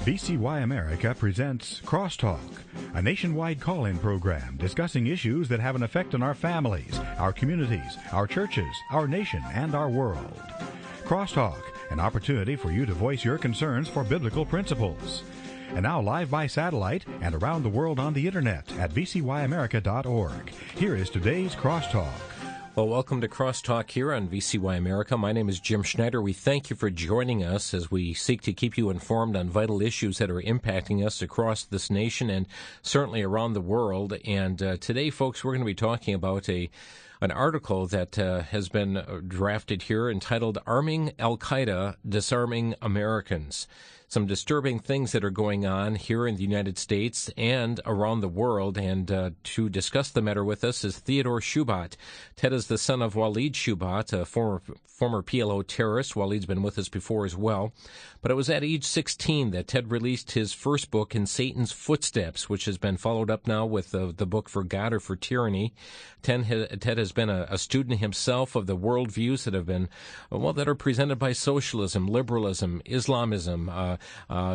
VCY America presents Crosstalk, a nationwide call-in program discussing issues that have an effect on our families, our communities, our churches, our nation, and our world. Crosstalk, an opportunity for you to voice your concerns for biblical principles. And now live by satellite and around the world on the internet at vcyamerica.org. Here is today's Crosstalk. Well, welcome to Crosstalk here on VCY America. My name is Jim Schneider. We thank you for joining us as we seek to keep you informed on vital issues that are impacting us across this nation and certainly around the world. And today, folks, we're going to be talking about an article that has been drafted here entitled Arming Al-Qaeda, Disarming Americans. Some disturbing things that are going on here in the United States and around the world. And to discuss the matter with us is Theodore Shoebat. Ted is the son of Walid Shoebat, a former PLO terrorist. Walid's been with us before as well. But it was at age 16 that Ted released his first book, In Satan's Footsteps, which has been followed up now with the book For God or For Tyranny. Ted has been a student himself of the worldviews that have been, that are presented by socialism, liberalism, Islamism,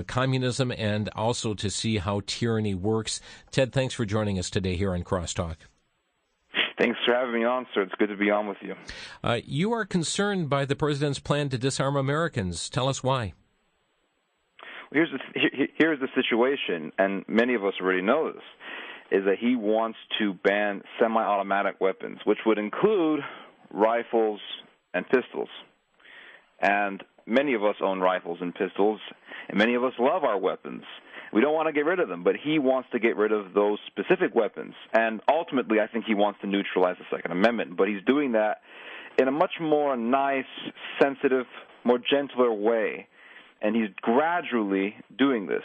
communism, and also to see how tyranny works. Ted, thanks for joining us today here on Crosstalk. Thanks for having me on, sir. It's good to be on with you. You are concerned by the president's plan to disarm Americans. Tell us why. Here's the situation, and many of us already know this, is that he wants to ban semi-automatic weapons, which would include rifles and pistols. And many of us own rifles and pistols, and many of us love our weapons. We don't want to get rid of them, but he wants to get rid of those specific weapons. And ultimately, I think he wants to neutralize the Second Amendment, but he's doing that in a much more nice, sensitive, more gentler way. And he's gradually doing this.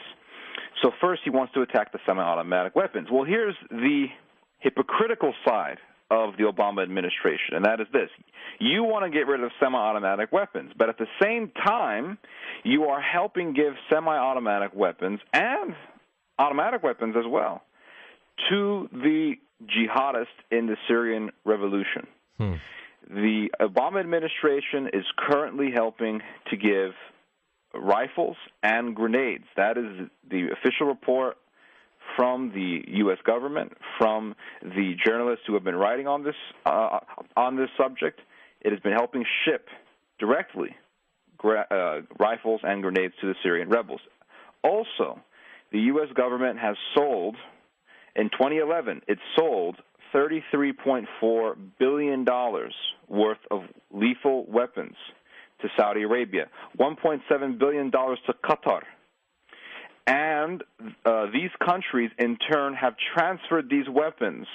So first he wants to attack the semi-automatic weapons. Well, here's the hypocritical side of the Obama administration, and that is this. You want to get rid of semi-automatic weapons, but at the same time, you are helping give semi-automatic weapons and automatic weapons as well to the jihadists in the Syrian revolution. The Obama administration is currently helping to give rifles and grenades. That is the official report from the U.S. government, from the journalists who have been writing on this subject. It has been helping ship directly rifles and grenades to the Syrian rebels. Also, the U.S. government has sold, in 2011, it sold $33.4 billion worth of lethal weapons to Saudi Arabia, $1.7 billion to Qatar. And these countries, in turn, have transferred these weapons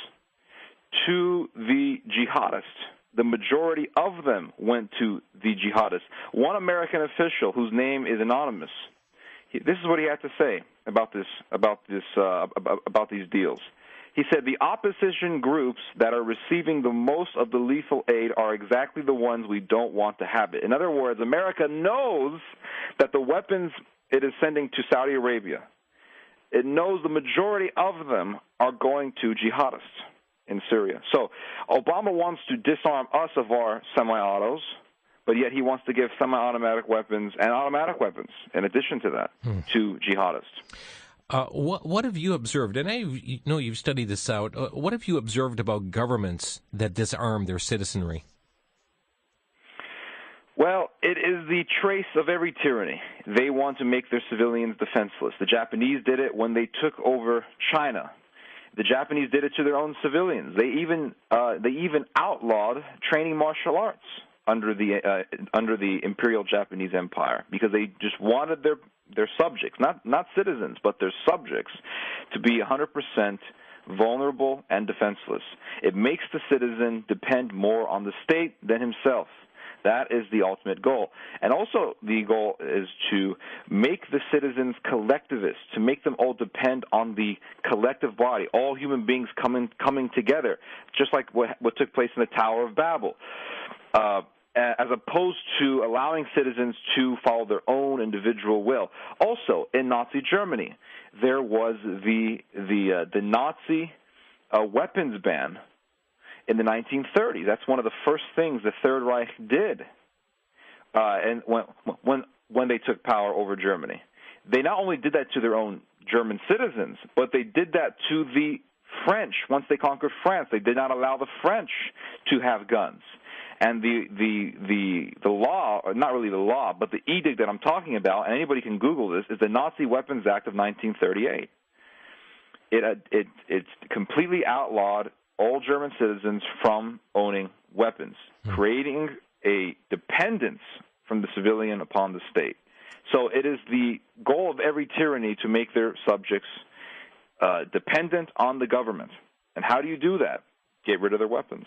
to the jihadists. The majority of them went to the jihadists. One American official, whose name is anonymous, this is what he had to say about these deals. He said, the opposition groups that are receiving the most of the lethal aid are exactly the ones we don't want to have it. In other words, America knows that the weapons it is sending to Saudi Arabia, it knows the majority of them are going to jihadists in Syria. So Obama wants to disarm us of our semi-autos, but yet he wants to give semi-automatic weapons and automatic weapons, in addition to that, to jihadists. What have you observed, and I know you've studied this out, what have you observed about governments that disarm their citizenry? Well, it is the trace of every tyranny. They want to make their civilians defenseless. The Japanese did it when they took over China. The Japanese did it to their own civilians. They even outlawed training martial arts under the Imperial Japanese Empire because they just wanted their subjects, not citizens, but their subjects, to be 100% vulnerable and defenseless. It makes the citizen depend more on the state than himself. That is the ultimate goal. And also the goal is to make the citizens collectivists, to make them all depend on the collective body, all human beings coming together, just like what took place in the Tower of Babel, as opposed to allowing citizens to follow their own individual will. Also, in Nazi Germany, there was the Nazi weapons ban in the 1930s. That's one of the first things the Third Reich did, and when they took power over Germany. they not only did that to their own German citizens, but they did that to the French. Once they conquered France, they did not allow the French to have guns. And the law, or not really the law, but the edict that I'm talking about, and anybody can Google this, is the Nazi Weapons Act of 1938. It completely outlawed all German citizens from owning weapons, creating a dependence from the civilian upon the state. So it is the goal of every tyranny to make their subjects dependent on the government. And how do you do that? Get rid of their weapons.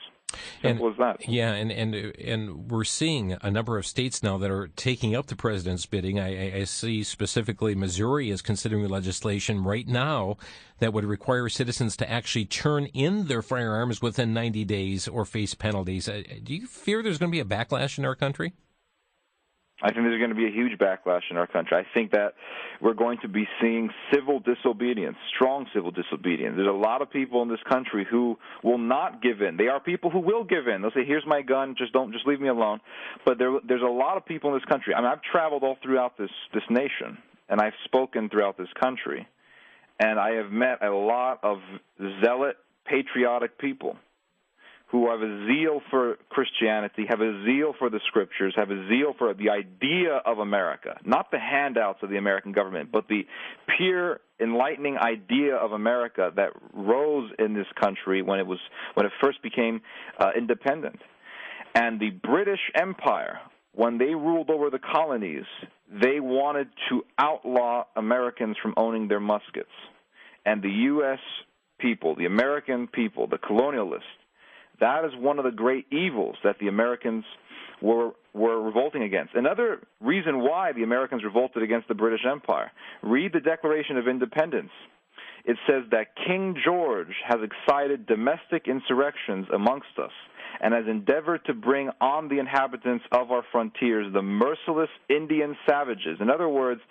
Simple as that. Yeah, and we're seeing a number of states now that are taking up the president's bidding. I see specifically Missouri is considering legislation right now that would require citizens to actually turn in their firearms within 90 days or face penalties. Do you fear there's going to be a backlash in our country? I think there's going to be a huge backlash in our country. I think that we're going to be seeing civil disobedience, strong civil disobedience. There's a lot of people in this country who will not give in. They are people who will give in. They'll say, here's my gun, just leave me alone. But there's a lot of people in this country. I mean, I've traveled all throughout this nation, and I've spoken throughout this country, and I have met a lot of zealot, patriotic people who have a zeal for Christianity, have a zeal for the Scriptures, have a zeal for the idea of America, not the handouts of the American government, but the pure, enlightening idea of America that rose in this country when it first became independent. And the British Empire, when they ruled over the colonies, they wanted to outlaw Americans from owning their muskets. And the U.S. people, the American people, the colonialists, that is one of the great evils that the Americans were revolting against. Another reason why the Americans revolted against the British Empire, read the Declaration of Independence. It says that King George has excited domestic insurrections amongst us and has endeavored to bring on the inhabitants of our frontiers the merciless Indian savages. In other words,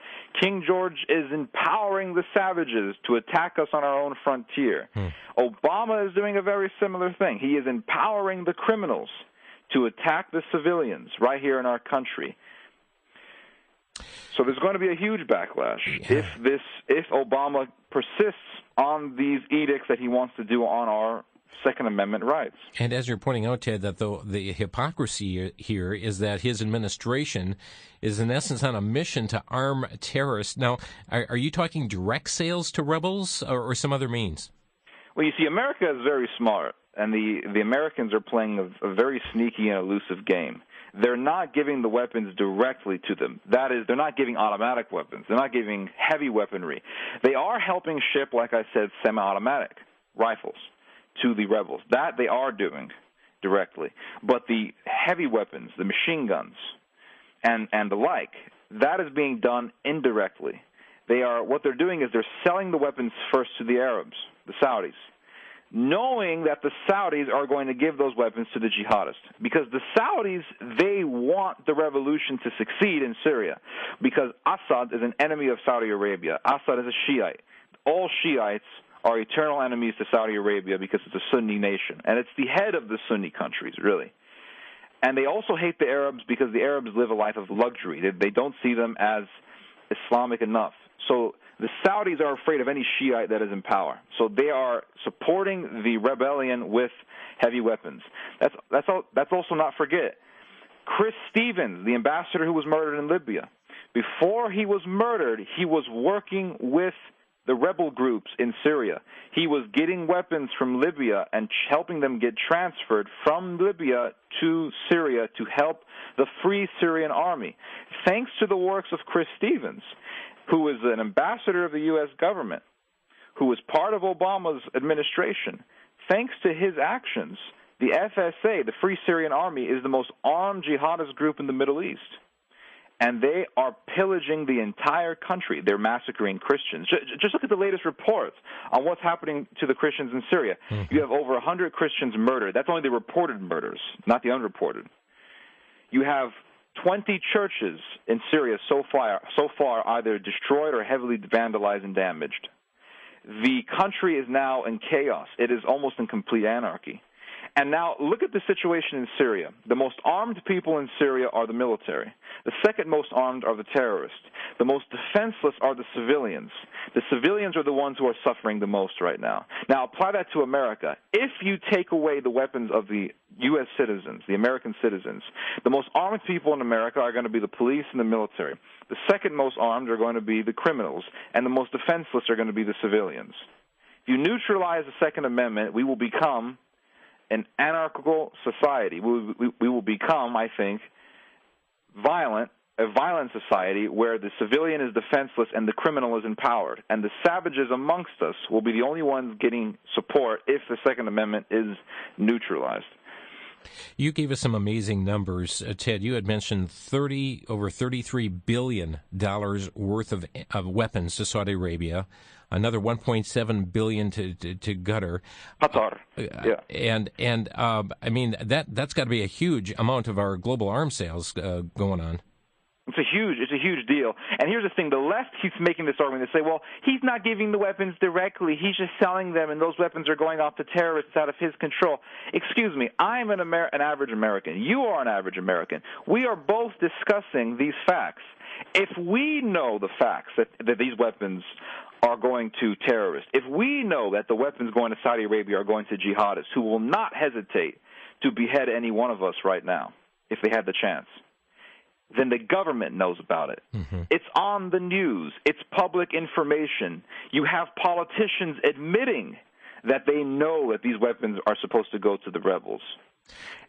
King George is empowering the savages to attack us on our own frontier. Obama is doing a very similar thing. He is empowering the criminals to attack the civilians right here in our country. So there's going to be a huge backlash if Obama persists on these edicts that he wants to do on our Second Amendment rights. And as you're pointing out, Ted, that the hypocrisy here is that his administration is in essence on a mission to arm terrorists. Now, are you talking direct sales to rebels or some other means? Well, you see, America is very smart, and the Americans are playing a very sneaky and elusive game. They're not giving the weapons directly to them. That is, they're not giving automatic weapons. They're not giving heavy weaponry. They are helping ship, like I said, semi-automatic rifles to the rebels. That they are doing directly. But the heavy weapons, the machine guns, and the like, that is being done indirectly. What they're doing is they're selling the weapons first to the Arabs, the Saudis, knowing that the Saudis are going to give those weapons to the jihadists. Because the Saudis, they want the revolution to succeed in Syria, because Assad is an enemy of Saudi Arabia. Assad is a Shiite. All Shiites are eternal enemies to Saudi Arabia because it's a Sunni nation. And it's the head of the Sunni countries, really. And they also hate the Arabs because the Arabs live a life of luxury. They don't see them as Islamic enough. So the Saudis are afraid of any Shiite that is in power. So they are supporting the rebellion with heavy weapons. That's also not forget. Chris Stevens, the ambassador who was murdered in Libya, before he was murdered, he was working with the rebel groups in Syria. He was getting weapons from Libya and helping them get transferred from Libya to Syria to help the Free Syrian Army. Thanks to the works of Chris Stevens, who is an ambassador of the U.S. government, who was part of Obama's administration, thanks to his actions, the FSA, the Free Syrian Army, is the most armed jihadist group in the Middle East. And they are pillaging the entire country. They're massacring Christians. Just look at the latest reports on what's happening to the Christians in Syria. Mm-hmm. You have over 100 Christians murdered. That's only the reported murders, not the unreported. You have 20 churches in Syria so far either destroyed or heavily vandalized and damaged. The country is now in chaos. It is almost in complete anarchy. And now look at the situation in Syria. The most armed people in Syria are the military. The second most armed are the terrorists. The most defenseless are the civilians. The civilians are the ones who are suffering the most right now. Now apply that to America. If you take away the weapons of the U.S. citizens, the American citizens, the most armed people in America are going to be the police and the military. The second most armed are going to be the criminals, and the most defenseless are going to be the civilians. If you neutralize the Second Amendment, we will become an anarchical society. We will become, I think, a violent society where the civilian is defenseless and the criminal is empowered. And the savages amongst us will be the only ones getting support if the Second Amendment is neutralized. You gave us some amazing numbers, Ted. You had mentioned over $33 billion worth of weapons to Saudi Arabia, another $1.7 billion to Qatar. Yeah. And I mean that's got to be a huge amount of our global arms sales going on. It's a huge deal. And here's the thing: the left keeps making this argument. They say, well, he's not giving the weapons directly. He's just selling them, and those weapons are going off to terrorists out of his control. Excuse me. I'm an average American. You are an average American. We are both discussing these facts. If we know the facts that these weapons are going to terrorists, if we know that the weapons going to Saudi Arabia are going to jihadists who will not hesitate to behead any one of us right now if they had the chance, then the government knows about it. Mm-hmm. It's on the news. It's public information. You have politicians admitting that they know that these weapons are supposed to go to the rebels.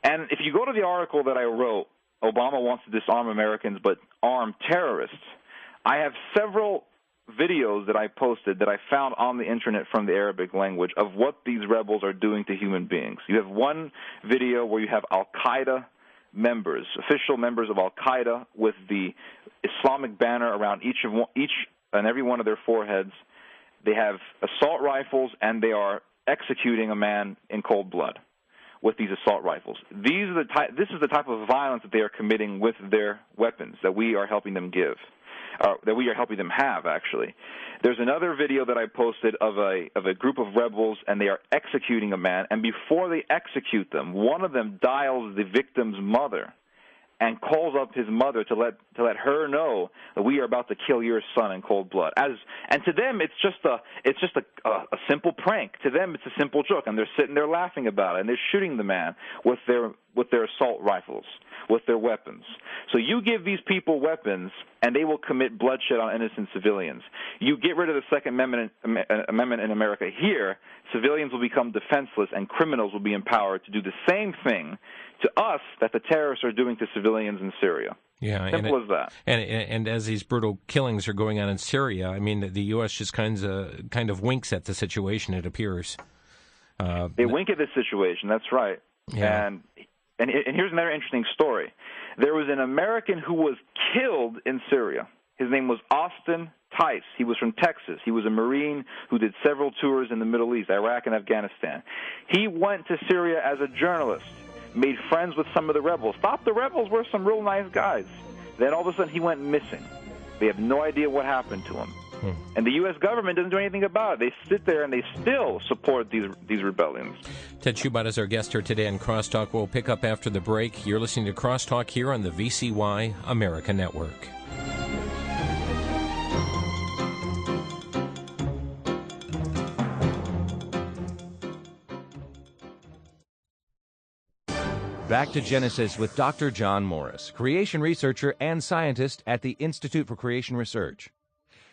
And if you go to the article that I wrote, Obama wants to disarm Americans but arm terrorists, I have several videos that I posted that I found on the internet from the Arabic language of what these rebels are doing to human beings. You have one video where you have Al-Qaeda members, official members of Al-Qaeda with the Islamic banner around each and every one of their foreheads. They have assault rifles, and they are executing a man in cold blood with these assault rifles. This is the type of violence that they are committing with their weapons that we are helping them that we are helping them have, actually. There's another video that I posted of a group of rebels, and they are executing a man, and before they execute them, one of them dials the victim's mother and calls up his mother to let her know that we are about to kill your son in cold blood. And to them, it's just a simple prank. To them, it's a simple joke, and they're sitting there laughing about it, and they're shooting the man with their assault rifles, with their weapons. So you give these people weapons, and they will commit bloodshed on innocent civilians. You get rid of the Second Amendment in America here, civilians will become defenseless, and criminals will be empowered to do the same thing to us that the terrorists are doing to civilians in Syria. Yeah, simple as that. And as these brutal killings are going on in Syria, I mean, the U.S. just kind of winks at the situation, it appears. They wink at this situation, that's right. Yeah. And here's another interesting story. There was an American who was killed in Syria. His name was Austin Tice. He was from Texas. He was a Marine who did several tours in the Middle East, Iraq and Afghanistan. He went to Syria as a journalist, made friends with some of the rebels, thought the rebels were some real nice guys. Then all of a sudden he went missing. They have no idea what happened to him. And the U.S. government doesn't do anything about it. They sit there and they still support these rebellions. Ted Shoebat is our guest here today on Crosstalk. We'll pick up after the break. You're listening to Crosstalk here on the VCY America Network. Back to Genesis with Dr. John Morris, creation researcher and scientist at the Institute for Creation Research.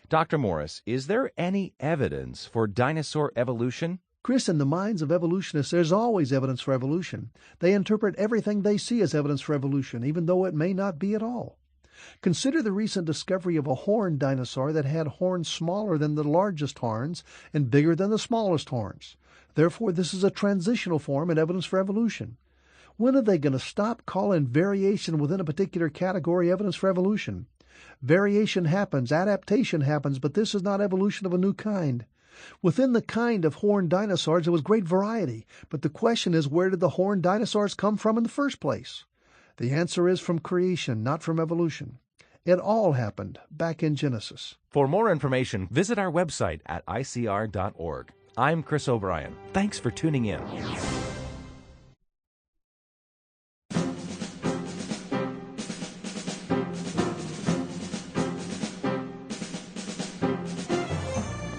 Dr. Morris, is there any evidence for dinosaur evolution? Chris, in the minds of evolutionists, there's always evidence for evolution. They interpret everything they see as evidence for evolution, even though it may not be at all. Consider the recent discovery of a horned dinosaur that had horns smaller than the largest horns and bigger than the smallest horns. Therefore, this is a transitional form and evidence for evolution. When are they going to stop calling variation within a particular category evidence for evolution? Variation happens, adaptation happens, but this is not evolution of a new kind. Within the kind of horned dinosaurs, there was great variety, but the question is, where did the horned dinosaurs come from in the first place? The answer is from creation, not from evolution. It all happened back in Genesis. For more information, visit our website at icr.org. I'm Chris O'Brien. Thanks for tuning in.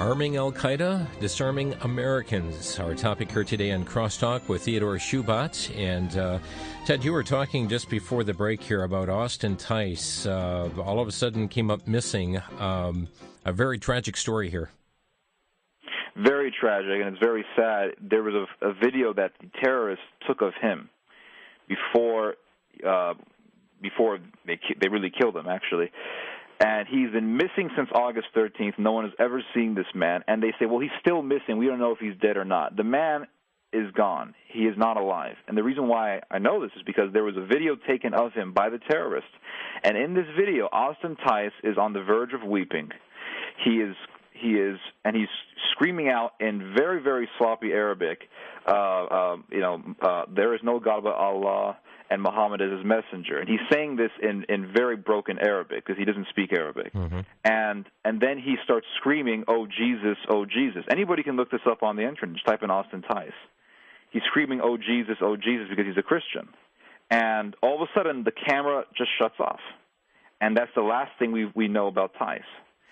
Arming Al-Qaeda, Disarming Americans. Our topic here today on Crosstalk with Theodore Shoebat. And Ted, you were talking just before the break here about Austin Tice. All of a sudden came up missing. A very tragic story here. Very tragic, and it's very sad. There was a video that the terrorists took of him before they really killed him, actually. And he's been missing since August 13th. No one has ever seen this man. And they say, well, he's still missing. We don't know if he's dead or not. The man is gone. He is not alive. And the reason why I know this is because there was a video taken of him by the terrorists. And in this video, Austin Tice is on the verge of weeping. He's screaming out in very, very sloppy Arabic, there is no God but Allah, and Muhammad is his messenger. And he's saying this in very broken Arabic because he doesn't speak Arabic. Mm-hmm. And then he starts screaming, oh, Jesus, oh, Jesus. Anybody can look this up on the internet. Just type in Austin Tice. He's screaming, oh, Jesus, because he's a Christian. And all of a sudden, the camera just shuts off. And that's the last thing we know about Tice.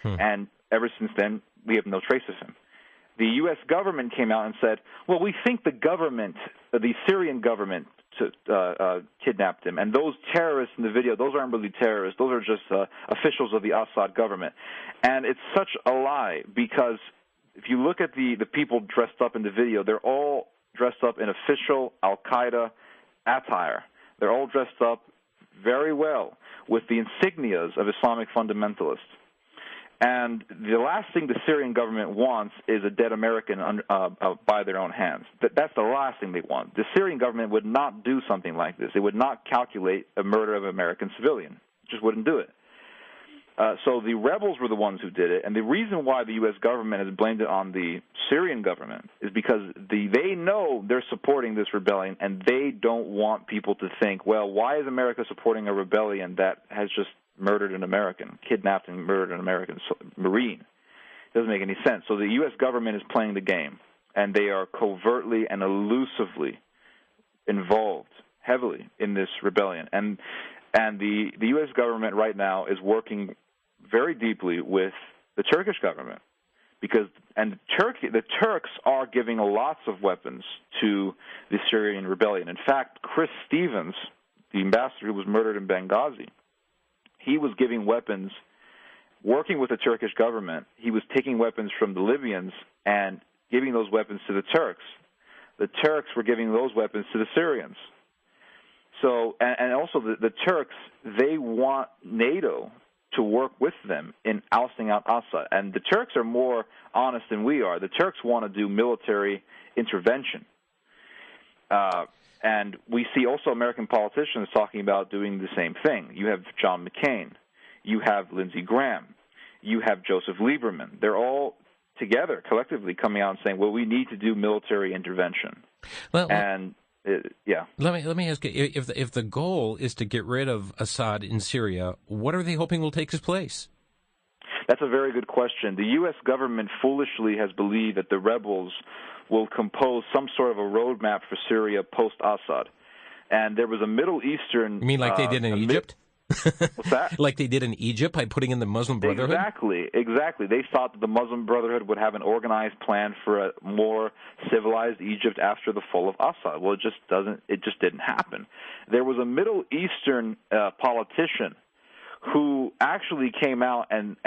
And ever since then, we have no trace of him. The U.S. government came out and said, well, we think the Syrian government kidnapped him. And those terrorists in the video, those aren't really terrorists. Those are just officials of the Assad government. And it's such a lie because if you look at the people dressed up in the video, they're all dressed up in official Al-Qaeda attire. They're all dressed up very well with the insignias of Islamic fundamentalists. And the last thing the Syrian government wants is a dead American by their own hands. That's the last thing they want. The Syrian government would not do something like this. It would not calculate a murder of an American civilian. It just wouldn't do it. So the rebels were the ones who did it. And the reason why the U.S. government has blamed it on the Syrian government is because they know they're supporting this rebellion, and they don't want people to think, well, why is America supporting a rebellion that has just murdered an American, kidnapped and murdered an American Marine? It doesn't make any sense. So the U.S. government is playing the game, and they are covertly and elusively involved heavily in this rebellion. And the U.S. government right now is working very deeply with the Turkish government because the Turks are giving lots of weapons to the Syrian rebellion. In fact, Chris Stevens, the ambassador who was murdered in Benghazi, he was giving weapons, working with the Turkish government. He was taking weapons from the Libyans and giving those weapons to the Turks. The Turks were giving those weapons to the Syrians. So, and also the Turks, they want NATO to work with them in ousting out Assad. And the Turks are more honest than we are. The Turks want to do military intervention. And we see also American politicians talking about doing the same thing. You have John McCain. You have Lindsey Graham. You have Joseph Lieberman. They're all together, collectively, coming out and saying, well, we need to do military intervention. Well, yeah. Let me ask you, if the goal is to get rid of Assad in Syria, what are they hoping will take his place? That's a very good question. The U.S. government foolishly has believed that the rebels will compose some sort of a roadmap for Syria post-Assad. And there was a Middle Eastern... You mean like they did in Egypt? What's that? Like they did in Egypt by putting in the Muslim Brotherhood? Exactly. They thought that the Muslim Brotherhood would have an organized plan for a more civilized Egypt after the fall of Assad. Well, it just didn't happen. There was a Middle Eastern politician who actually came out and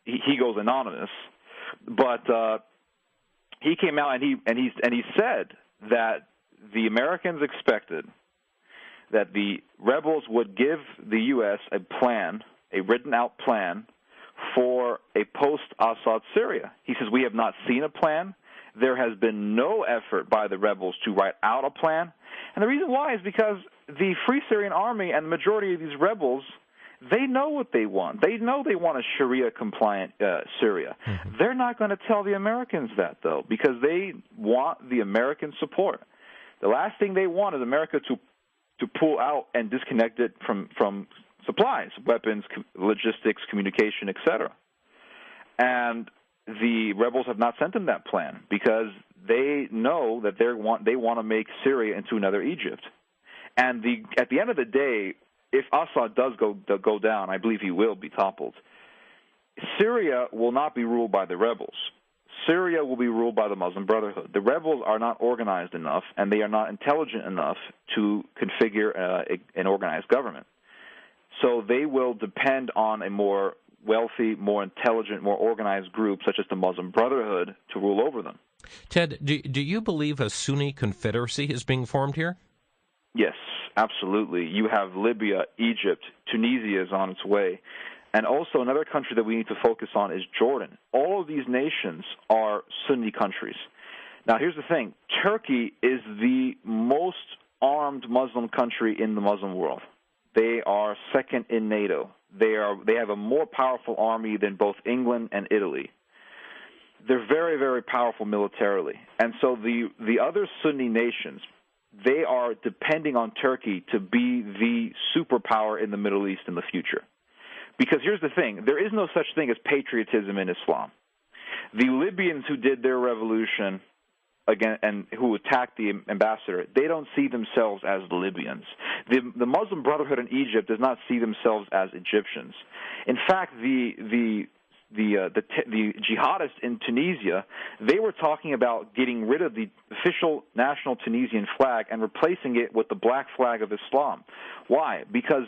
he goes anonymous, but he came out and he said that the Americans expected that the rebels would give the U.S. a plan, a written-out plan, for a post-Assad Syria. He says, we have not seen a plan. There has been no effort by the rebels to write out a plan. And the reason why is because the Free Syrian Army and the majority of these rebels, they know what they want. They know they want a Sharia-compliant Syria. Mm-hmm. They're not going to tell the Americans that, though, because they want the American support. The last thing they want is America to pull out and disconnect it from supplies, weapons, logistics, communication, etc. And the rebels have not sent them that plan because they know that they want to make Syria into another Egypt. And at the end of the day, if Assad does go down, I believe he will be toppled, Syria will not be ruled by the rebels. Syria will be ruled by the Muslim Brotherhood. The rebels are not organized enough, and they are not intelligent enough to configure an organized government. So they will depend on a more wealthy, more intelligent, more organized group, such as the Muslim Brotherhood, to rule over them. Ted, do you believe a Sunni confederacy is being formed here? Yes, absolutely. You have Libya, Egypt, Tunisia is on its way. And also another country that we need to focus on is Jordan. All of these nations are Sunni countries. Now, here's the thing. Turkey is the most armed Muslim country in the Muslim world. They are second in NATO. They have a more powerful army than both England and Italy. They're very, very powerful militarily. And so the other Sunni nations, they are depending on Turkey to be the superpower in the Middle East in the future. Because here's the thing, there is no such thing as patriotism in Islam. The Libyans who did their revolution again and who attacked the ambassador, they don't see themselves as Libyans. The Muslim Brotherhood in Egypt does not see themselves as Egyptians. In fact, the jihadists in Tunisia, they were talking about getting rid of the official national Tunisian flag and replacing it with the black flag of Islam. Why? Because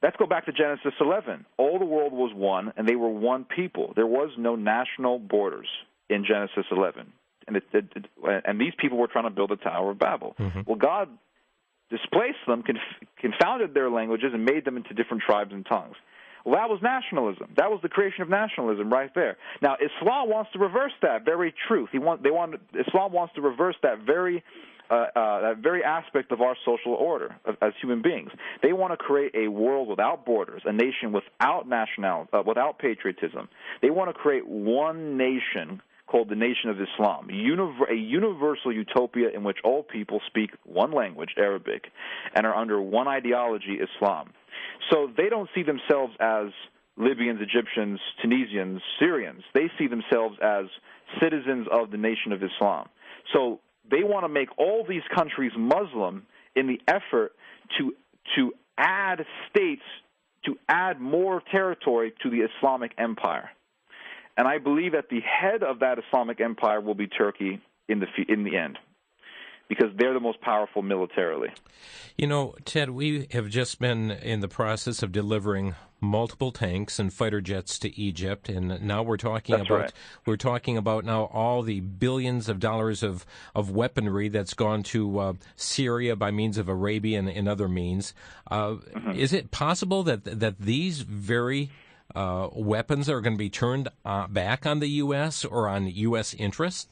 let's go back to Genesis 11. All the world was one, and they were one people. There was no national borders in Genesis 11. And these people were trying to build the Tower of Babel. Mm-hmm. Well, God displaced them, confounded their languages, and made them into different tribes and tongues. Well, that was nationalism. That was the creation of nationalism right there. Now, Islam wants to reverse that very truth. Islam wants to reverse that very aspect of our social order as human beings. They want to create a world without borders, a nation without without patriotism. They want to create one nation called the Nation of Islam, a universal utopia in which all people speak one language, Arabic, and are under one ideology, Islam. So they don't see themselves as Libyans, Egyptians, Tunisians, Syrians. They see themselves as citizens of the Nation of Islam. So they want to make all these countries Muslim in the effort to add states, to add more territory to the Islamic empire. And I believe that the head of that Islamic empire will be Turkey in the end, because they're the most powerful militarily. You know, Ted, we have just been in the process of delivering multiple tanks and fighter jets to Egypt, and now we're talking about now all the billions of dollars of weaponry that's gone to Syria by means of Arabia and other means. Is it possible that these very weapons are going to be turned back on the U.S. or on U.S. interests?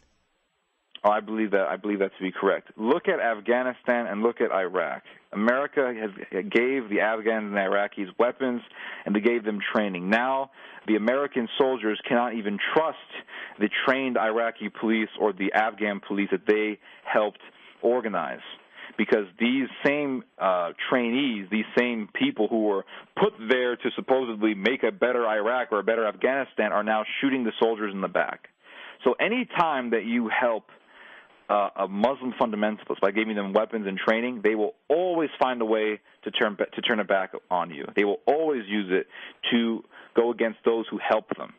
Oh, I believe that to be correct. Look at Afghanistan and look at Iraq. America gave the Afghans and Iraqis weapons, and they gave them training. Now, the American soldiers cannot even trust the trained Iraqi police or the Afghan police that they helped organize, because these same trainees, these same people who were put there to supposedly make a better Iraq or a better Afghanistan, are now shooting the soldiers in the back. So any time that you help a Muslim fundamentalist by giving them weapons and training, they will always find a way to turn it back on you. They will always use it to go against those who help them.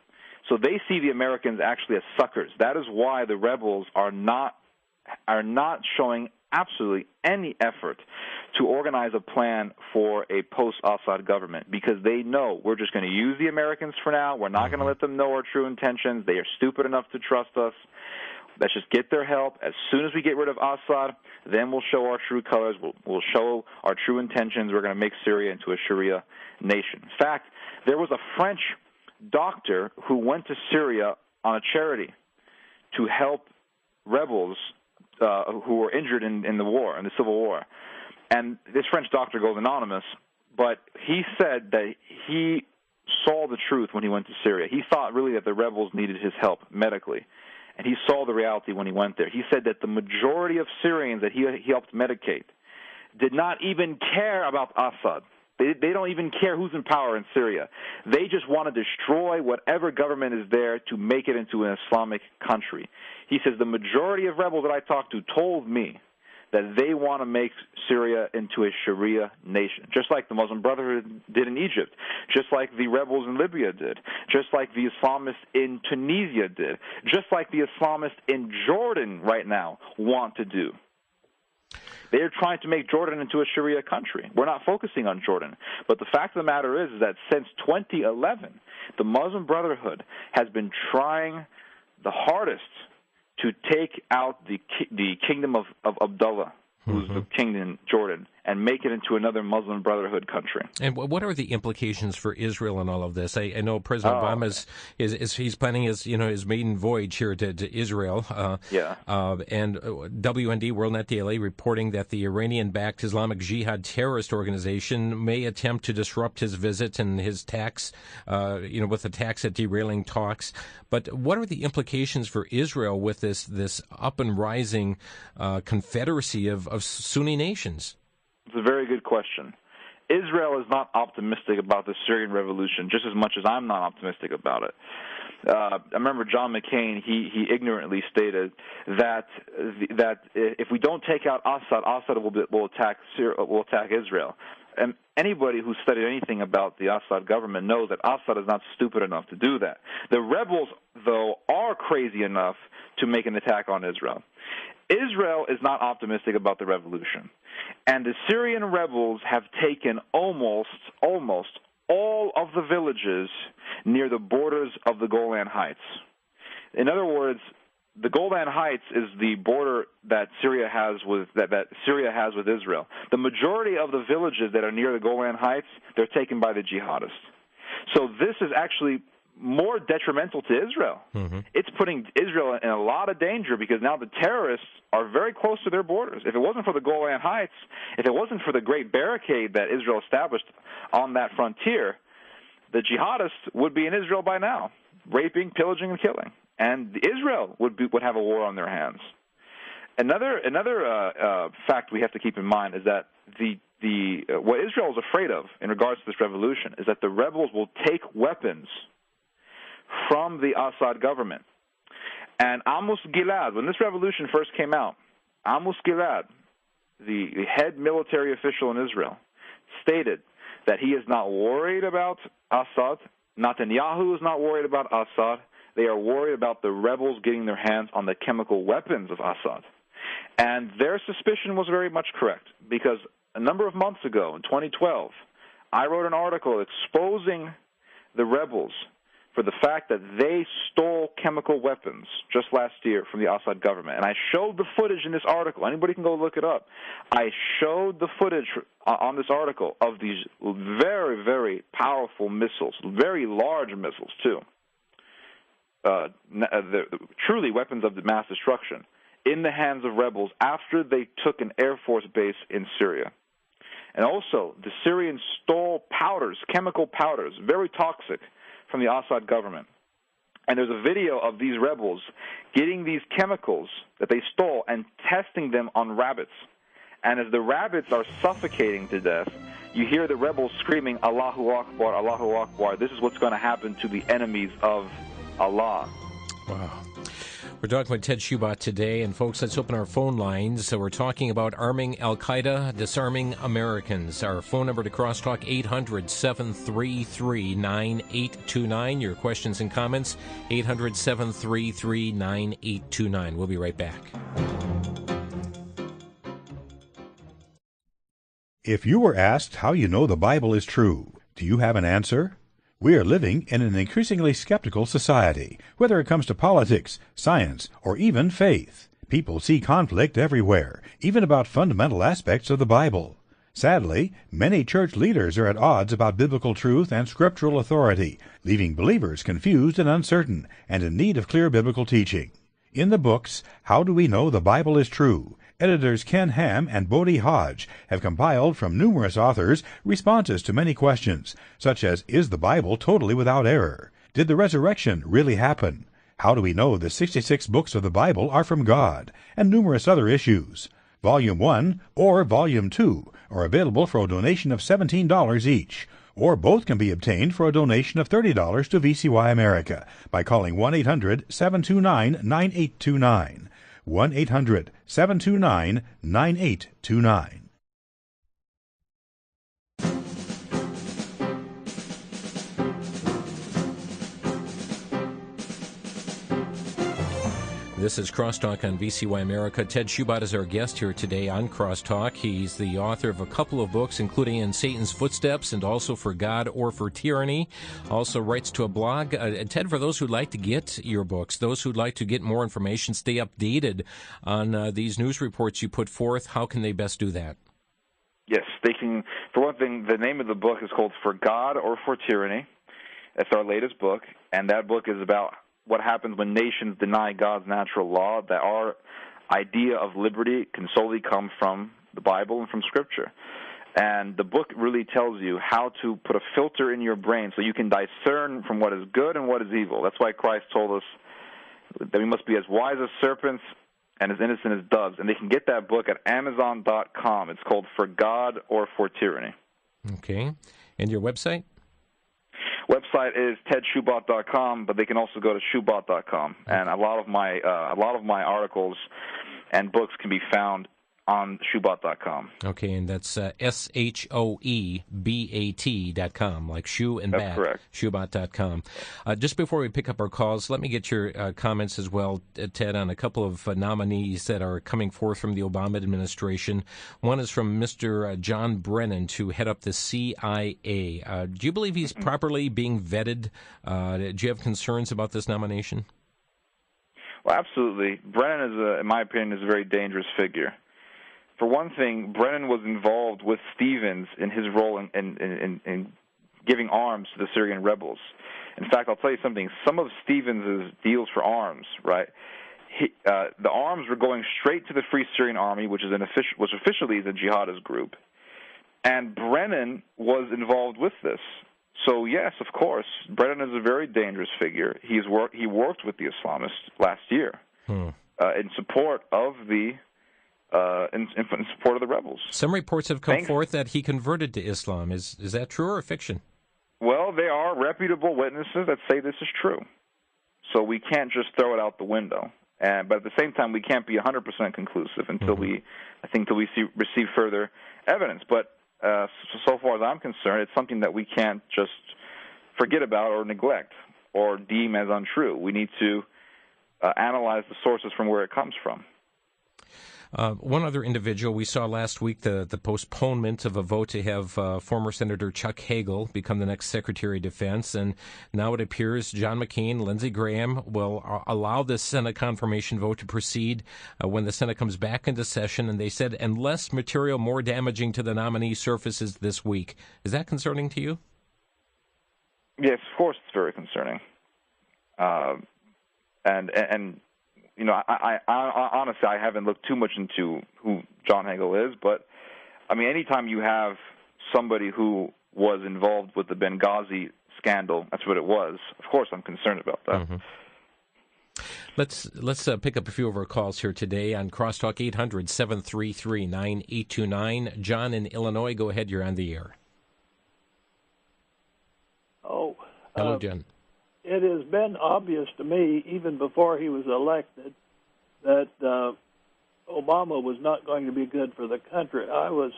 So they see the Americans actually as suckers. That is why the rebels are not showing absolutely any effort to organize a plan for a post-Assad government, because they know we're just going to use the Americans for now. We're not going to let them know our true intentions. They are stupid enough to trust us. Let's just get their help. As soon as we get rid of Assad, then we'll show our true colors. We'll show our true intentions. We're going to make Syria into a Sharia nation. In fact, there was a French doctor who went to Syria on a charity to help rebels who were injured in the civil war. And this French doctor goes anonymous, but he said that he saw the truth when he went to Syria. He thought really that the rebels needed his help medically. And he saw the reality when he went there. He said that the majority of Syrians that he helped medicate did not even care about Assad. They don't even care who's in power in Syria. They just want to destroy whatever government is there to make it into an Islamic country. He says the majority of rebels that I talked to told me that they want to make Syria into a Sharia nation, just like the Muslim Brotherhood did in Egypt, just like the rebels in Libya did, just like the Islamists in Tunisia did, just like the Islamists in Jordan right now want to do. They're trying to make Jordan into a Sharia country. We're not focusing on Jordan. But the fact of the matter is that since 2011, the Muslim Brotherhood has been trying the hardest to take out the kingdom of Abdullah, who's the king in Jordan, and make it into another Muslim Brotherhood country. And what are the implications for Israel in all of this? I know President Obama he's planning his maiden voyage here to Israel. And WND World Daily reporting that the Iranian-backed Islamic Jihad terrorist organization may attempt to disrupt his visit and his attacks, with attacks at derailing talks. But what are the implications for Israel with this up and rising confederacy of Sunni nations? It's a very good question. Israel is not optimistic about the Syrian revolution just as much as I'm not optimistic about it. I remember John McCain, he ignorantly stated that if we don't take out Assad will attack Israel. And anybody who's studied anything about the Assad government knows that Assad is not stupid enough to do that. The rebels, though, are crazy enough to make an attack on Israel. Israel is not optimistic about the revolution. And the Syrian rebels have taken almost all of the villages near the borders of the Golan Heights. In other words, the Golan Heights is the border that Syria has with Israel. The majority of the villages that are near the Golan Heights, they're taken by the jihadists. So this is actually more detrimental to Israel. It's putting Israel in a lot of danger because now the terrorists are very close to their borders. If it wasn't for the Golan Heights, if it wasn't for the great barricade that Israel established on that frontier, the jihadists would be in Israel by now, raping, pillaging, and killing. And Israel would have a war on their hands. Another fact we have to keep in mind is that what Israel is afraid of in regards to this revolution is that the rebels will take weapons from the Assad government. And Amos Gilad, when this revolution first came out, Amos Gilad, the head military official in Israel, stated that he is not worried about Assad. Netanyahu is not worried about Assad. They are worried about the rebels getting their hands on the chemical weapons of Assad. And their suspicion was very much correct because a number of months ago, in 2012, I wrote an article exposing the rebels for the fact that they stole chemical weapons just last year from the Assad government. And I showed the footage in this article. Anybody can go look it up. I showed the footage on this article of these very, very powerful missiles, very large missiles, too. Truly weapons of mass destruction in the hands of rebels after they took an Air Force base in Syria. And also, the Syrians stole powders, chemical powders, very toxic, from the Assad government. And there's a video of these rebels getting these chemicals that they stole and testing them on rabbits. And as the rabbits are suffocating to death, you hear the rebels screaming, Allahu Akbar, Allahu Akbar. This is what's going to happen to the enemies of Allah. Wow. We're talking with Ted Shoebat today, and folks, let's open our phone lines. So we're talking about arming Al-Qaeda, disarming Americans. Our phone number to Crosstalk, 800-733-9829. Your questions and comments, 800-733-9829. We'll be right back. If you were asked how you know the Bible is true, do you have an answer? We are living in an increasingly skeptical society, whether it comes to politics, science, or even faith. People see conflict everywhere, even about fundamental aspects of the Bible. Sadly, many church leaders are at odds about biblical truth and scriptural authority, leaving believers confused and uncertain, and in need of clear biblical teaching. In the books, How Do We Know the Bible is True?, editors Ken Ham and Bodie Hodge have compiled from numerous authors responses to many questions, such as, is the Bible totally without error? Did the resurrection really happen? How do we know the 66 books of the Bible are from God? And numerous other issues. Volume 1 or Volume 2 are available for a donation of $17 each, or both can be obtained for a donation of $30 to VCY America by calling 1-800-729-9829. 1-800-729-9829. This is Crosstalk on VCY America. Ted Shoebat is our guest here today on Crosstalk. He's the author of a couple of books, including In Satan's Footsteps and also For God or For Tyranny. Also writes to a blog. Ted, for those who'd like to get your books, those who'd like to get more information, stay updated on these news reports you put forth, how can they best do that? Yes, they can. For one thing, the name of the book is called For God or For Tyranny. It's our latest book, and that book is about what happens when nations deny God's natural law, that our idea of liberty can solely come from the Bible and from Scripture. And the book really tells you how to put a filter in your brain so you can discern from what is good and what is evil. That's why Christ told us that we must be as wise as serpents and as innocent as doves. And they can get that book at Amazon.com. It's called For God or For Tyranny. Okay. And your website? Website is tedshoebat.com, but they can also go to shoebat.com, and a lot of my articles and books can be found on shoebat.com. Okay, and that's SHOEBAT.com, like shoe and That's bat. Correct. Shoebat.com. Just before we pick up our calls, let me get your comments as well, Ted, on a couple of nominees that are coming forth from the Obama administration. One is from Mr. John Brennan to head up the CIA. Do you believe he's properly being vetted? Do you have concerns about this nomination? Well, absolutely. Brennan is, in my opinion, is a very dangerous figure. For one thing, Brennan was involved with Stevens in his role in giving arms to the Syrian rebels. In fact, I'll tell you something. Some of Stevens' deals for arms, right, the arms were going straight to the Free Syrian Army, which officially is a jihadist group. And Brennan was involved with this. So, yes, of course, Brennan is a very dangerous figure. He worked with the Islamists last year in support of the in support of the rebels. Some reports have come forth that he converted to Islam. Is that true or fiction? Well, there are reputable witnesses that say this is true. So we can't just throw it out the window. But at the same time, we can't be 100% conclusive until we receive further evidence. But so far as I'm concerned, it's something that we can't just forget about or neglect or deem as untrue. We need to analyze the sources from where it comes from. One other individual, we saw last week the postponement of a vote to have former Senator Chuck Hagel become the next Secretary of Defense, and now it appears John McCain, Lindsey Graham will allow this Senate confirmation vote to proceed when the Senate comes back into session, and they said unless material more damaging to the nominee surfaces this week. Is that concerning to you? Yes, of course it's very concerning. And you know, I honestly, I haven't looked too much into who John Hagel is, but, I mean, anytime you have somebody who was involved with the Benghazi scandal, that's what it was, of course I'm concerned about that. Mm-hmm. Let's pick up a few of our calls here today on Crosstalk 800-733-9829. John in Illinois, go ahead, you're on the air. Hello, John. It has been obvious to me, even before he was elected, that Obama was not going to be good for the country. I was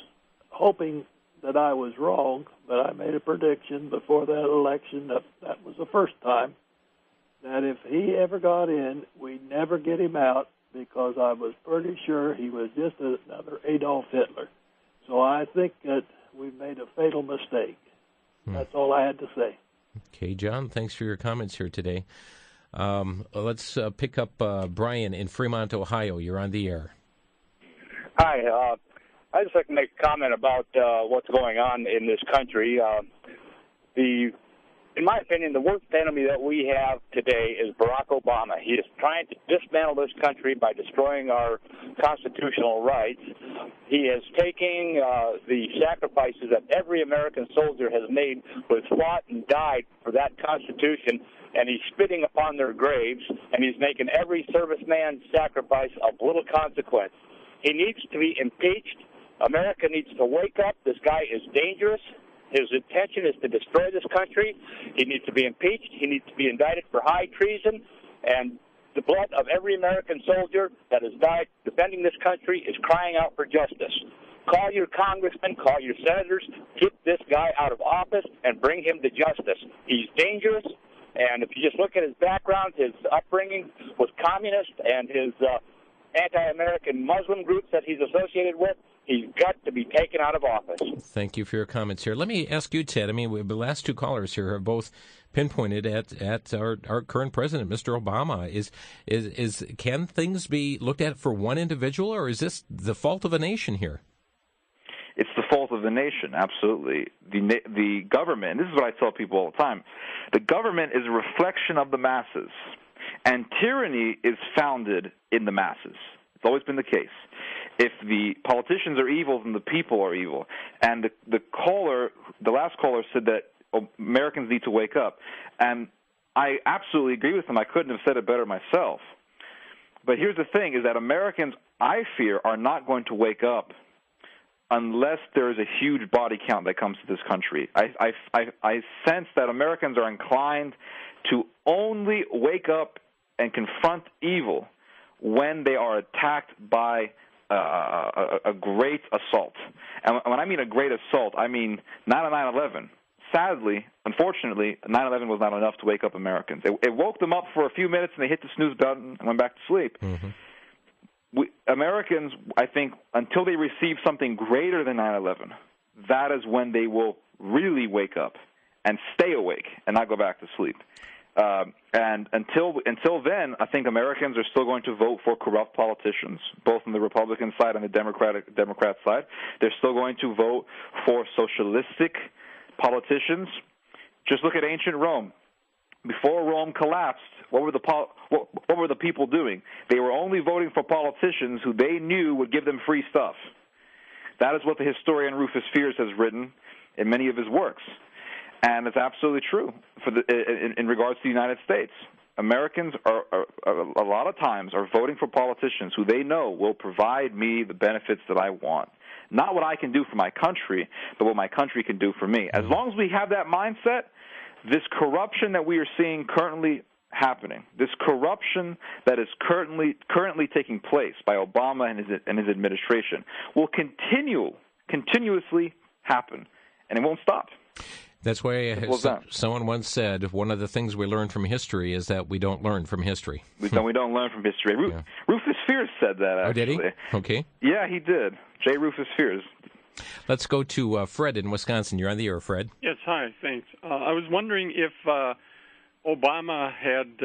hoping that I was wrong, but I made a prediction before that election that was the first time, that if he ever got in, we'd never get him out, because I was pretty sure he was just another Adolf Hitler. So I think that we made a fatal mistake. That's all I had to say. Okay, John, thanks for your comments here today. Let's pick up Brian in Fremont, Ohio. You're on the air. Hi. I'd just like to make a comment about what's going on in this country. In my opinion, the worst enemy that we have today is Barack Obama. He is trying to dismantle this country by destroying our constitutional rights. He is taking the sacrifices that every American soldier has made, who has fought and died for that Constitution, and he's spitting upon their graves, and he's making every serviceman's sacrifice of little consequence. He needs to be impeached. America needs to wake up. This guy is dangerous. His intention is to destroy this country. He needs to be impeached. He needs to be indicted for high treason. And the blood of every American soldier that has died defending this country is crying out for justice. Call your congressmen, call your senators, get this guy out of office and bring him to justice. He's dangerous, and if you just look at his background, his upbringing was communist, and his anti-American Muslim groups that he's associated with, he's got to be taken out of office. Thank you for your comments here. Let me ask you, Ted. I mean, the last two callers here have both pinpointed at our current president, Mr. Obama. Is can things be looked at for one individual, or is this the fault of a nation here? It's the fault of the nation, absolutely. The government, and this is what I tell people all the time, the government is a reflection of the masses, and tyranny is founded in the masses. It's always been the case. If the politicians are evil, then the people are evil. And the last caller said that Americans need to wake up. And I absolutely agree with him. I couldn't have said it better myself. But here's the thing, is that Americans, I fear, are not going to wake up unless there is a huge body count that comes to this country. I sense that Americans are inclined to only wake up and confront evil when they are attacked by a great assault. And when I mean a great assault, I mean not a 9/11. Sadly, unfortunately, 9/11 was not enough to wake up Americans. It woke them up for a few minutes, and they hit the snooze button and went back to sleep. Mm-hmm. Americans, I think, until they receive something greater than 9/11, that is when they will really wake up and stay awake and not go back to sleep. And until then, I think Americans are still going to vote for corrupt politicians, both on the Republican side and the Democrat side. They're still going to vote for socialistic politicians. Just look at ancient Rome. Before Rome collapsed, what were the people doing? They were only voting for politicians who they knew would give them free stuff. That is what the historian Rufus Fears has written in many of his works. And it's absolutely true in regards to the United States. Americans are a lot of times are voting for politicians who they know will provide me the benefits that I want. Not what I can do for my country, but what my country can do for me. As long as we have that mindset, this corruption that we are seeing currently happening, this corruption that is currently taking place by Obama and his administration, will continuously happen, and it won't stop. That's why someone once said, one of the things we learn from history is that we don't learn from history. We don't learn from history. Yeah. Rufus Fears said that, actually. Oh, did he? Okay. Yeah, he did. J. Rufus Fears. Let's go to Fred in Wisconsin. You're on the air, Fred. Yes, hi, thanks. I was wondering if Obama had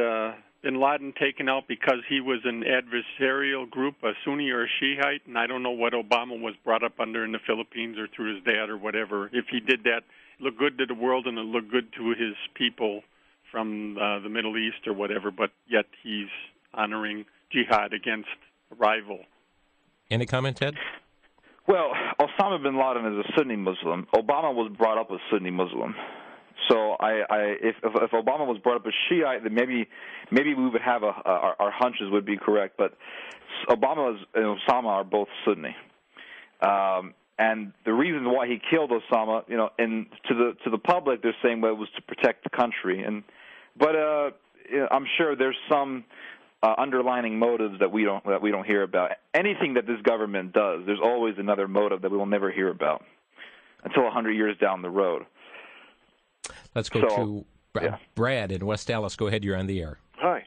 bin Laden taken out because he was an adversarial group, a Sunni or a Shiite, and I don't know what Obama was brought up under in the Philippines or through his dad or whatever. If he did that, it looked good to the world and it looked good to his people from the Middle East or whatever, but yet he's honoring jihad against a rival. Any comment, Ted? Well, Osama bin Laden is a Sunni Muslim. Obama was brought up a Sunni Muslim. So if Obama was brought up a Shiite, then maybe we would have our hunches would be correct. But Obama and Osama are both Sunni. And the reason why he killed Osama, and to the public, they're saying, well, it was to protect the country. But I'm sure there's some underlining motives that we don't hear about. Anything that this government does, there's always another motive that we will never hear about until 100 years down the road. Let's go to Brad in West Dallas. Go ahead, you're on the air. Hi.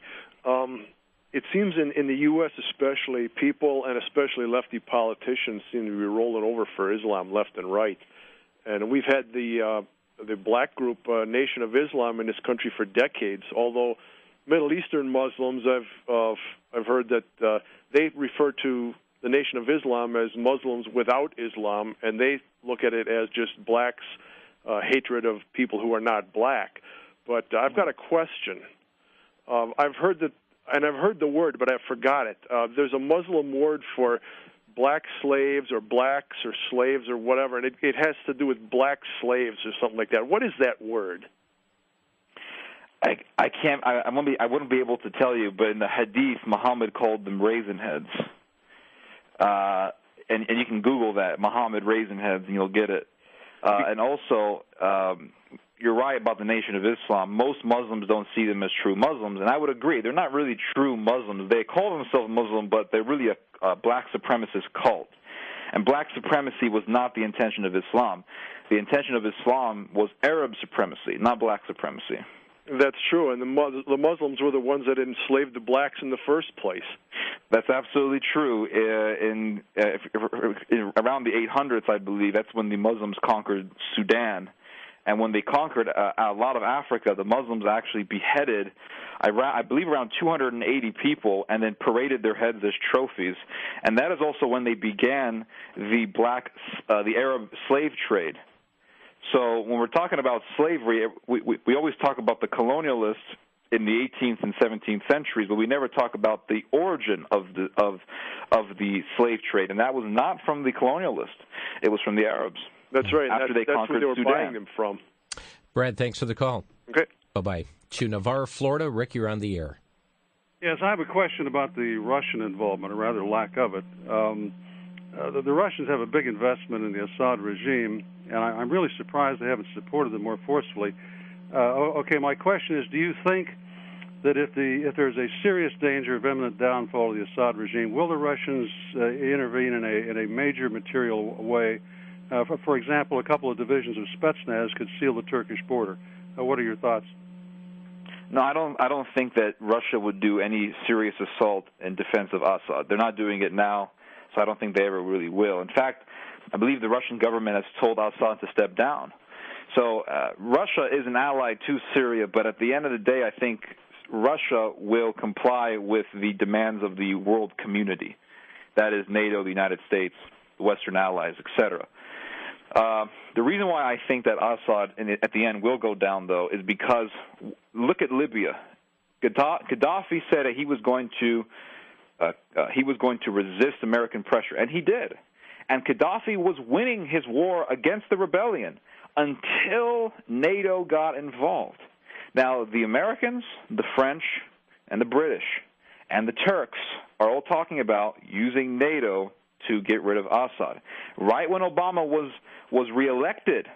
It seems in the U.S. especially, people and especially lefty politicians seem to be rolling over for Islam left and right. And we've had the black group Nation of Islam in this country for decades, although Middle Eastern Muslims, I've heard that they refer to the Nation of Islam as Muslims without Islam, and they look at it as just blacks' hatred of people who are not black. But I've got a question. I've heard the word, but I forgot it. There's a Muslim word for black slaves or blacks or slaves or whatever, and it has to do with black slaves or something like that. What is that word? I can't. I wouldn't be able to tell you. But in the Hadith, Muhammad called them raisin heads, and you can Google that, Muhammad raisin heads, and you'll get it. And also, you're right. about the Nation of Islam. Most Muslims don't see them as true Muslims, and I would agree. They're not really true Muslims. They call themselves Muslim, but they're really a black supremacist cult. And black supremacy was not the intention of Islam. The intention of Islam was Arab supremacy, not black supremacy. That's true, and the Muslims were the ones that enslaved the blacks in the first place. That's absolutely true. In around the 800s, I believe, that's when the Muslims conquered Sudan. And when they conquered a lot of Africa, the Muslims actually beheaded, I believe, around 280 people and then paraded their heads as trophies. And that is also when they began the Arab slave trade. So when we're talking about slavery, we always talk about the colonialists in the 18th and 17th centuries, but we never talk about the origin of the slave trade, and that was not from the colonialists; it was from the Arabs. That's right. After they conquered where they were Sudan. buying them from. Brad, thanks for the call. Okay. Bye-bye. To Navarre, Florida. Rick, you're on the air. Yes, I have a question about the Russian involvement, or rather lack of it. The Russians have a big investment in the Assad regime, and I'm really surprised they haven't supported them more forcefully. Okay, my question is, do you think that if there's a serious danger of imminent downfall of the Assad regime, will the Russians intervene in a major material way? For example, a couple of divisions of Spetsnaz could seal the Turkish border. What are your thoughts? No, I don't think that Russia would do any serious assault in defense of Assad. They're not doing it now, so I don't think they ever really will. In fact, I believe the Russian government has told Assad to step down. So Russia is an ally to Syria, but at the end of the day, I think Russia will comply with the demands of the world community. That is NATO, the United States, the Western allies, etc. The reason why I think that Assad at the end will go down, though, is because look at Libya. Gaddafi said that he was going to resist American pressure, and he did. And Gaddafi was winning his war against the rebellion until NATO got involved. Now, the Americans, the French, and the British, and the Turks are all talking about using NATO to get rid of Assad. Right when Obama was reelected,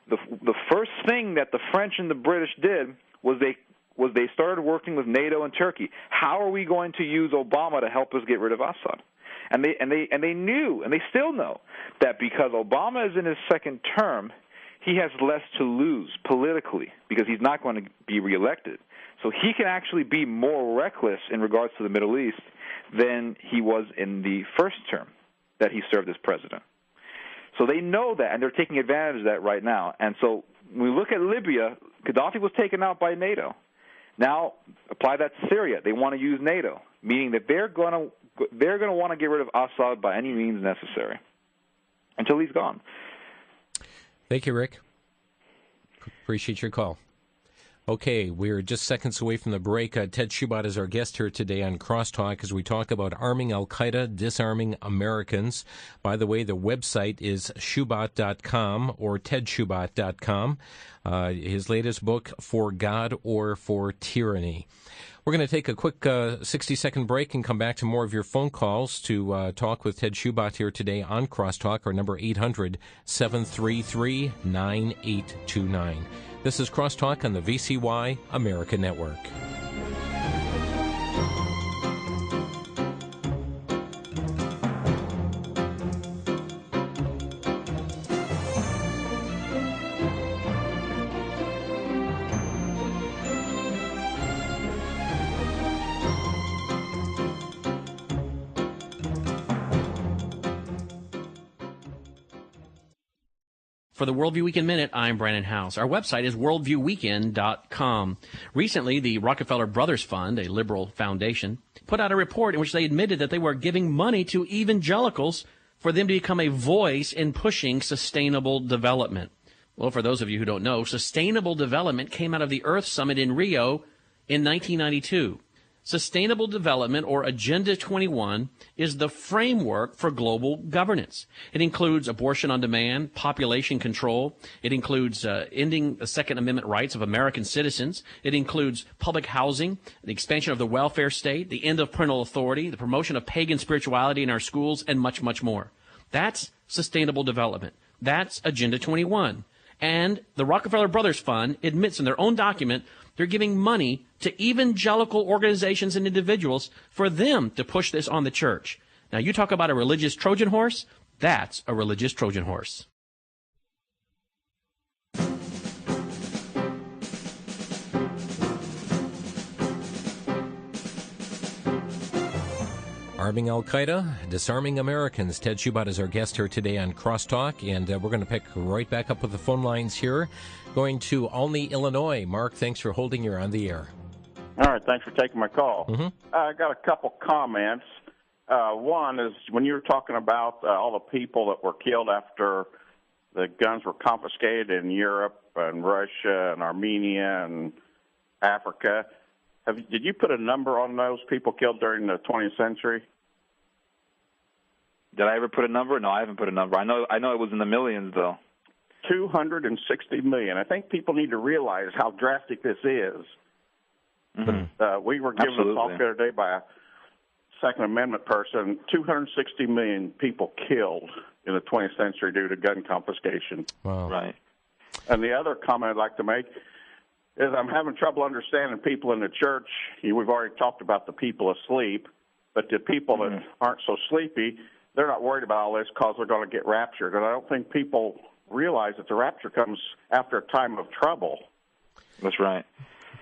the first thing that the French and the British did was they started working with NATO and Turkey. How are we going to use Obama to help us get rid of Assad? And they knew, and they still know, that because Obama is in his second term, he has less to lose politically because he's not going to be reelected. So he can actually be more reckless in regards to the Middle East than he was in the first term that he served as president. So they know that, and they're taking advantage of that right now. And so when we look at Libya, Gaddafi was taken out by NATO. Now apply that to Syria. They want to use NATO, meaning that they're going to want to get rid of Assad by any means necessary until he's gone. Thank you, Rick. Appreciate your call. Okay, we're just seconds away from the break. Ted Shoebat is our guest here today on Crosstalk as we talk about arming Al-Qaeda, disarming Americans. By the way, the website is shoebat.com or tedshoebat.com. His latest book, For God or For Tyranny. We're going to take a quick 60-second break and come back to more of your phone calls to talk with Ted Shoebat here today on Crosstalk. Our number 800-733-9829. This is Crosstalk on the VCY America Network. For the Worldview Weekend Minute, I'm Brandon House. Our website is worldviewweekend.com. Recently, the Rockefeller Brothers Fund, a liberal foundation, put out a report in which they admitted that they were giving money to evangelicals for them to become a voice in pushing sustainable development. Well, for those of you who don't know, sustainable development came out of the Earth Summit in Rio in 1992. Sustainable Development, or Agenda 21, is the framework for global governance. It includes abortion on demand, population control. It includes ending the Second Amendment rights of American citizens. It includes public housing, the expansion of the welfare state, the end of parental authority, the promotion of pagan spirituality in our schools, and much, much more. That's Sustainable Development. That's Agenda 21. And the Rockefeller Brothers Fund admits in their own document they're giving money to evangelical organizations and individuals for them to push this on the church. Now, you talk about a religious Trojan horse. That's a religious Trojan horse. Arming Al-Qaeda, Disarming Americans. Ted Shoebat is our guest here today on Crosstalk, and we're going to pick right back up with the phone lines here. Going to Olney, Illinois. Mark, thanks for holding. You're on the air. All right, thanks for taking my call. Mm-hmm. I got a couple comments. One is when you were talking about all the people that were killed after the guns were confiscated in Europe and Russia and Armenia and Africa. Did you put a number on those people killed during the 20th century? Did I ever put a number? No, I haven't put a number. I know it was in the millions, though. 260 million. I think people need to realize how drastic this is. Mm-hmm. We were given a talk the other day by a Second Amendment person, 260 million people killed in the 20th century due to gun confiscation. Wow. Right. And the other comment I'd like to make is I'm having trouble understanding people in the church. We've already talked about the people asleep, but the people that aren't so sleepy, they're not worried about all this because they're going to get raptured. And I don't think people realize that the rapture comes after a time of trouble. That's right.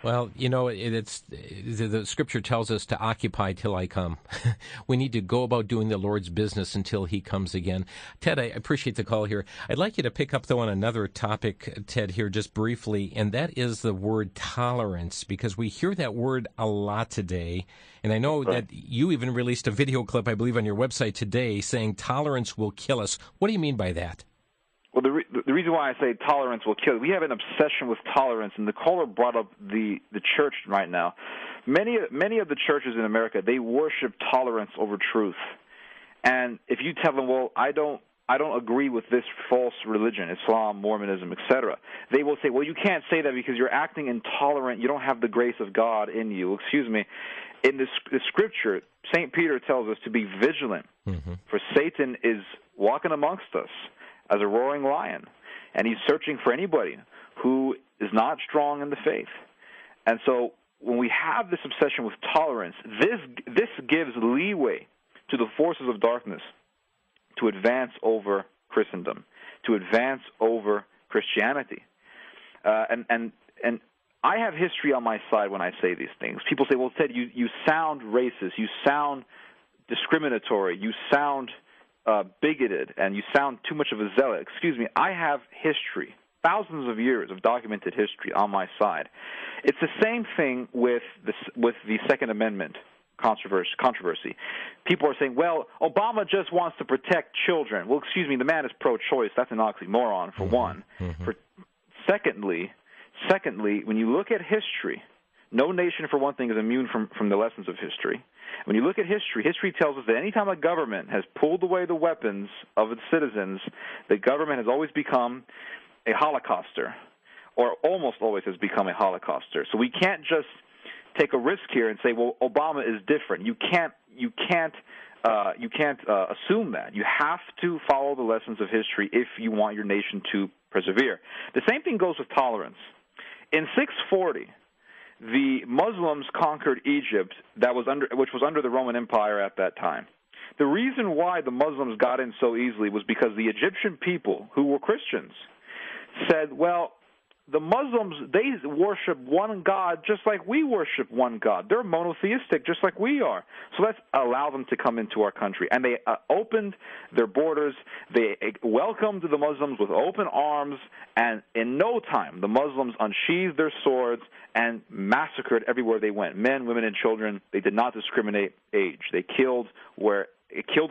Well, you know, it's the Scripture tells us to occupy till I come. We need to go about doing the Lord's business until He comes again. Ted, I appreciate the call here. I'd like you to pick up, though, on another topic, Ted, here just briefly, and that is the word tolerance, because we hear that word a lot today. And I know that you even released a video clip, I believe, on your website today saying tolerance will kill us. What do you mean by that? Well, the reason why I say tolerance will kill, we have an obsession with tolerance, and the caller brought up the church right now. Many of the churches in America, they worship tolerance over truth. And if you tell them, well, I don't agree with this false religion, Islam, Mormonism, etc., they will say, well, you can't say that because you're acting intolerant. You don't have the grace of God in you. Excuse me. In the Scripture, St. Peter tells us to be vigilant, for Satan is walking amongst us as a roaring lion, and he's searching for anybody who is not strong in the faith. And so when we have this obsession with tolerance, this gives leeway to the forces of darkness to advance over Christendom, to advance over Christianity. And I have history on my side when I say these things. People say, well, Ted, you sound racist, you sound discriminatory, you sound bigoted, and you sound too much of a zealot. Excuse me, I have history, thousands of years of documented history on my side. It's the same thing with the Second Amendment controversy. People are saying, well, Obama just wants to protect children. Well, excuse me, the man is pro-choice. That's an oxymoron, for one. Secondly, when you look at history, no nation, for one thing, is immune from the lessons of history. When you look at history, history tells us that any time a government has pulled away the weapons of its citizens, the government has always become a holocauster, or almost always has become a holocauster. So we can't just take a risk here and say, well, Obama is different. You can't assume that. You have to follow the lessons of history if you want your nation to persevere. The same thing goes with tolerance. In 640, the Muslims conquered Egypt, which was under the Roman Empire at that time. The reason why the Muslims got in so easily was because the Egyptian people, who were Christians, said, well, the Muslims, they worship one God just like we worship one God. They're monotheistic just like we are. So let's allow them to come into our country. And they opened their borders. They welcomed the Muslims with open arms. And in no time, the Muslims unsheathed their swords and massacred everywhere they went. Men, women, and children. They did not discriminate age. They killed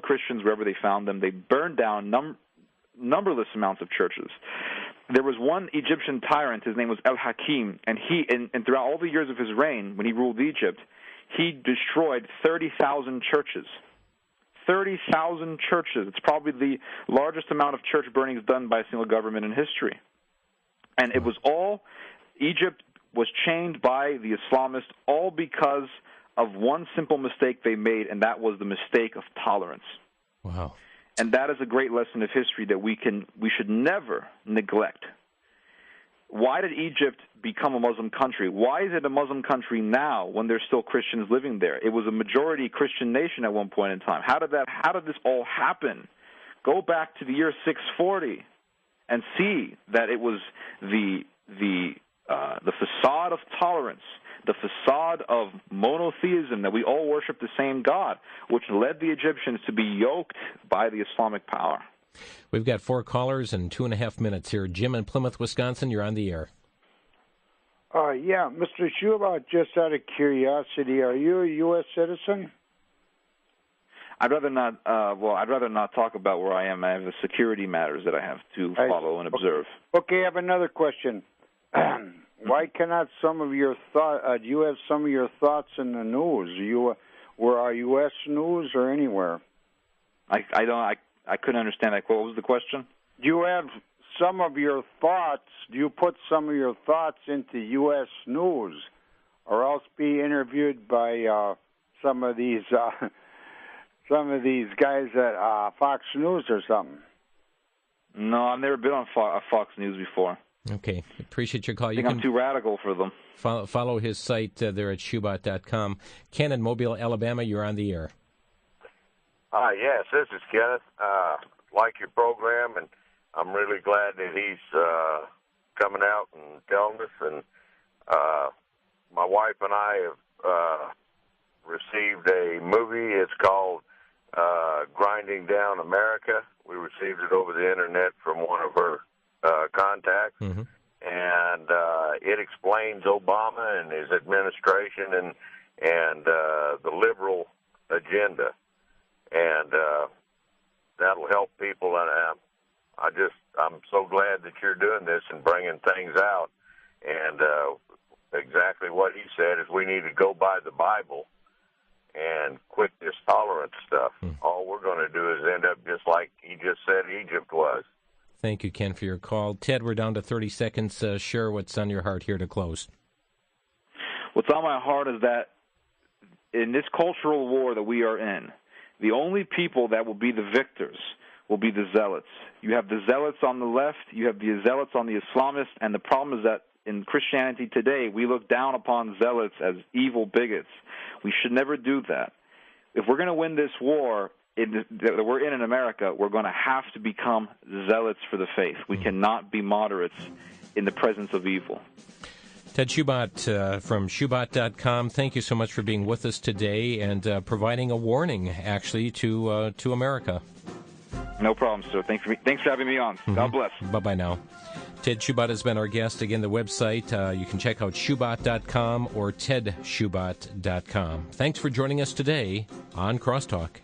Christians wherever they found them. They burned down numberless amounts of churches. There was one Egyptian tyrant, his name was Al-Hakim, and and throughout all the years of his reign, when he ruled Egypt, he destroyed 30,000 churches. 30,000 churches. It's probably the largest amount of church burnings done by a single government in history. And it was all, Egypt was chained by the Islamists, all because of one simple mistake they made, and that was the mistake of tolerance. Wow. And that is a great lesson of history that we should never neglect. why did Egypt become a Muslim country? Why is it a Muslim country now when there's still Christians living there? It was a majority Christian nation at one point in time. How did this all happen? Go back to the year 640 and see that it was the facade of tolerance, the facade of monotheism, that we all worship the same God, which led the Egyptians to be yoked by the Islamic power. We've got 4 callers and 2.5 minutes here. Jim in Plymouth, Wisconsin, you're on the air. Yeah, Mr. Shoebat, just out of curiosity, are you a U.S. citizen? I'd rather not. I'd rather not talk about where I am. I have the security matters that I have to follow and observe. Okay, I have another question. Why cannot some of your you have some of your thoughts in the news? Are U.S. news or anywhere? I couldn't understand that quote. What was the question? Do you have some of your thoughts? Do you put some of your thoughts into U.S. news, or else be interviewed by some of these guys at Fox News or something? No, I've never been on Fox News before. Okay, appreciate your call. I think I'm too radical for them. Follow his site there at Shoebat.com. Ken in Mobile, Alabama, you're on the air. Yes, this is Kenneth. Like your program, and I'm really glad that he's coming out and telling us. And my wife and I have received a movie. It's called Grinding Down America. We received it over the Internet from one of her contacts. Mm-hmm. And it explains Obama and his administration and the liberal agenda. And that'll help people. And I'm so glad that you're doing this and bringing things out. And exactly what he said is we need to go by the Bible and quit this tolerance stuff. All we're going to do is end up just like he just said Egypt was. Thank you, Ken, for your call. Ted, we're down to 30 seconds. Share what's on your heart here to close. What's on my heart is that in this cultural war that we are in, the only people that will be the victors will be the zealots. You have the zealots on the left, you have the zealots on the Islamists, and the problem is that in Christianity today, we look down upon zealots as evil bigots. We should never do that. If we're going to win this war that we're in America, we're going to have to become zealots for the faith. We cannot be moderates in the presence of evil. Ted Shoebat from Shoebat.com, thank you so much for being with us today and providing a warning, actually, to America. No problem, sir. Thanks for having me on. God bless. Bye-bye now. Ted Shoebat has been our guest. Again, the website, you can check out Shoebat.com or TedShoebat.com. Thanks for joining us today on Crosstalk.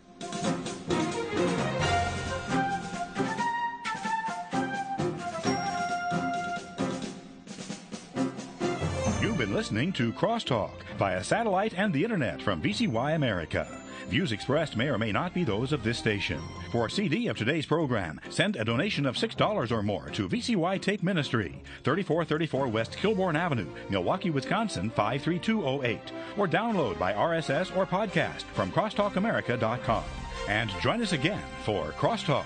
You've been listening to Crosstalk via satellite and the Internet from VCY America. Views expressed may or may not be those of this station. For a CD of today's program, send a donation of $6 or more to VCY Tape Ministry, 3434 West Kilbourne Avenue, Milwaukee, Wisconsin, 53208, or download by RSS or podcast from crosstalkamerica.com. And join us again for Crosstalk.